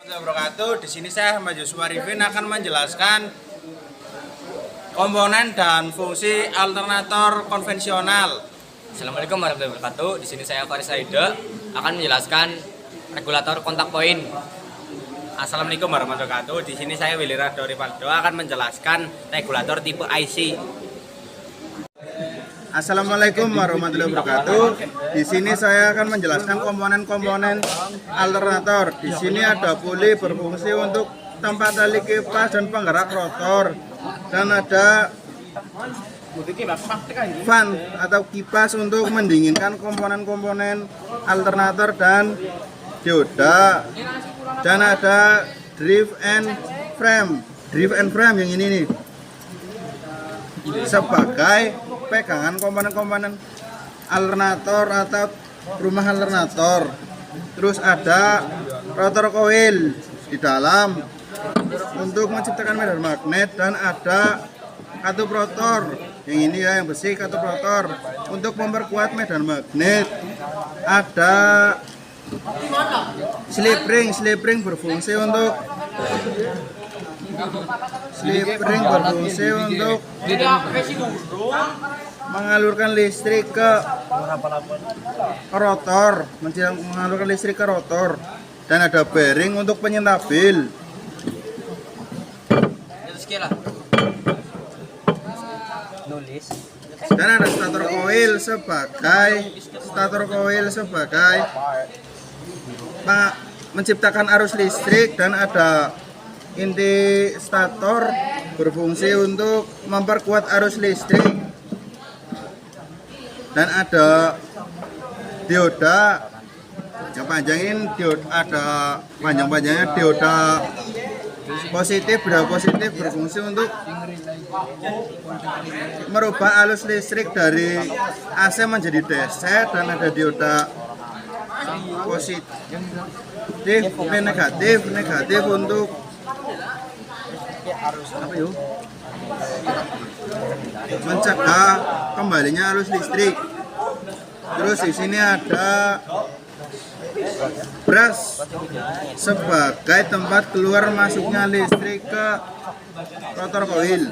Wabarakatuh. Di sini saya Ahmad Yusuf Arifin akan menjelaskan komponen dan fungsi alternator konvensional. Assalamualaikum warahmatullahi wabarakatuh. Di sini saya Faris Saida akan menjelaskan regulator kontak poin. Assalamualaikum warahmatullahi wabarakatuh. Di sini saya Willy Rado Rivaldo akan menjelaskan regulator tipe IC. Assalamualaikum warahmatullahi wabarakatuh. Di sini saya akan menjelaskan komponen-komponen alternator. Di sini ada puli berfungsi untuk tempat tali kipas dan penggerak rotor, dan ada fan atau kipas untuk mendinginkan komponen-komponen alternator dan dioda, dan ada drive and frame yang ini nih sebagai pegangan komponen-komponen alternator atau rumah alternator. Terus ada rotor coil di dalam untuk menciptakan medan magnet, dan ada katup rotor yang ini ya, yang besi katup rotor untuk memperkuat medan magnet. Ada slip ring berfungsi untuk mengalurkan listrik ke rotor, dan ada bearing untuk penyentabil. Dan ada stator coil sebagai menciptakan arus listrik, dan ada inti stator berfungsi untuk memperkuat arus listrik, dan ada dioda yang ada panjangnya dioda positif berfungsi untuk merubah arus listrik dari AC menjadi DC, dan ada dioda positif negatif untuk mencegah kembalinya arus listrik. Terus di sini ada brush sebagai tempat keluar masuknya listrik ke rotor coil.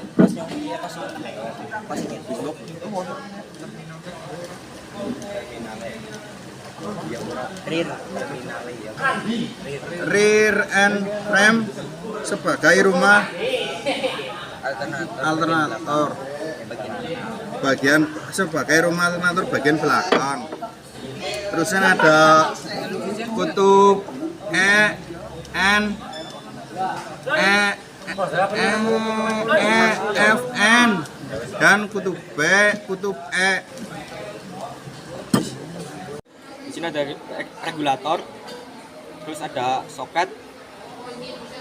Rear and frame sebagai rumah alternator bagian belakang. Terusnya ada kutub FN dan kutub B, kutub E. Di sini ada regulator, terus ada soket,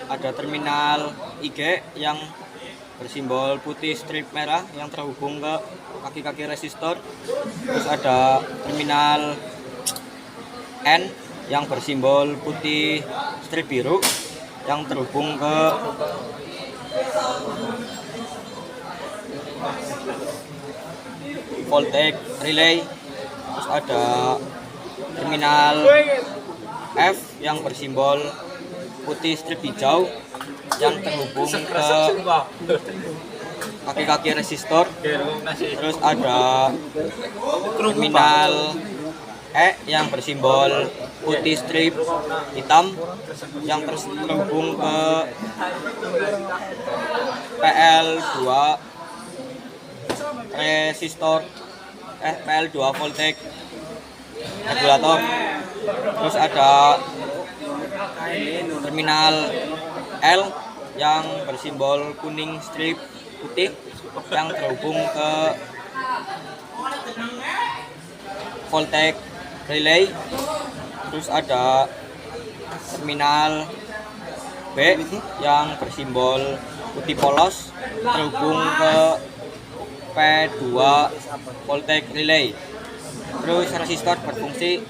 ada terminal IG yang bersimbol putih strip merah yang terhubung ke kaki-kaki resistor. Terus ada terminal N yang bersimbol putih strip biru yang terhubung ke voltage relay. Terus ada terminal F yang bersimbol putih strip hijau yang terhubung ke kaki-kaki resistor. Terus ada terminal E yang bersimbol putih strip hitam yang terhubung ke PL2 resistor, PL2 voltage regulator. Terus ada terminal L yang bersimbol kuning strip putih yang terhubung ke voltage relay. Terus ada terminal B yang bersimbol putih polos terhubung ke P2 voltage relay. Terus resistor berfungsi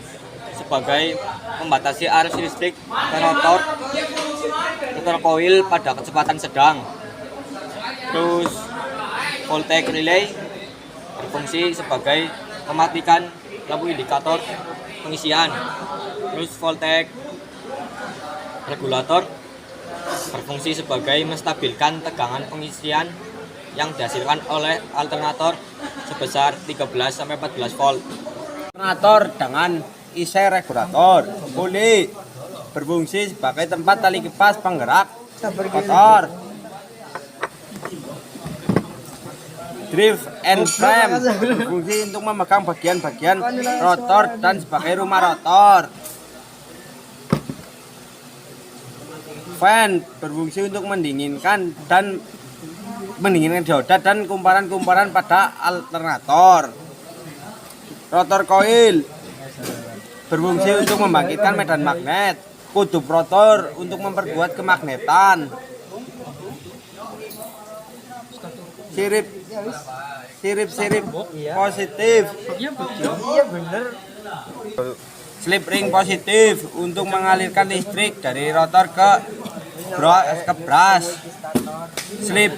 sebagai membatasi arus listrik ke rotor coil pada kecepatan sedang. Terus voltage relay berfungsi sebagai mematikan lampu indikator pengisian. Terus voltage Regulator berfungsi sebagai menstabilkan tegangan pengisian yang dihasilkan oleh alternator sebesar 13-14 volt. Alternator dengan isi regulator puli berfungsi sebagai tempat tali kipas penggerak motor. Drive and frame berfungsi untuk memegang bagian-bagian rotor dan sebagai rumah rotor. Fan berfungsi untuk mendinginkan dioda dan kumparan-kumparan pada alternator. Rotor coil berfungsi untuk membangkitkan medan magnet. Kutub rotor untuk memperkuat kemagnetan. Sirip positif. Slip ring positif untuk mengalirkan listrik dari rotor ke brush. Slip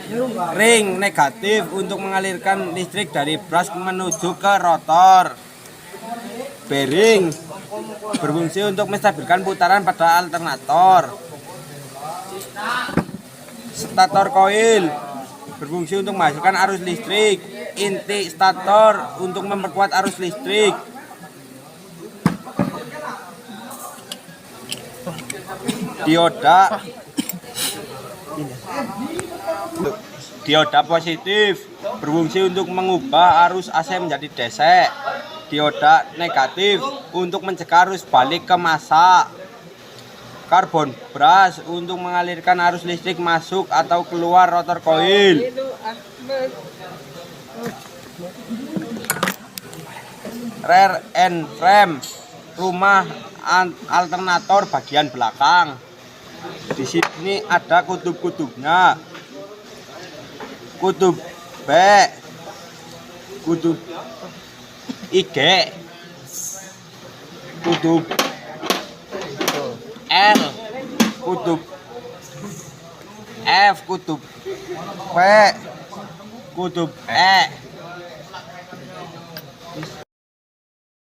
ring negatif untuk mengalirkan listrik dari brush menuju ke rotor. Bearing berfungsi untuk menstabilkan putaran pada alternator. Stator coil berfungsi untuk menghasilkan arus listrik. Inti stator untuk memperkuat arus listrik. Dioda positif berfungsi untuk mengubah arus AC menjadi DC. Dioda negatif untuk mencegah arus balik ke massa. Karbon brush untuk mengalirkan arus listrik masuk atau keluar rotor coil. Rear end frame rumah alternator bagian belakang. Di sini ada kutub-kutubnya. Kutub B, kutub IG, kutub L, kutub F, kutub P, kutub E.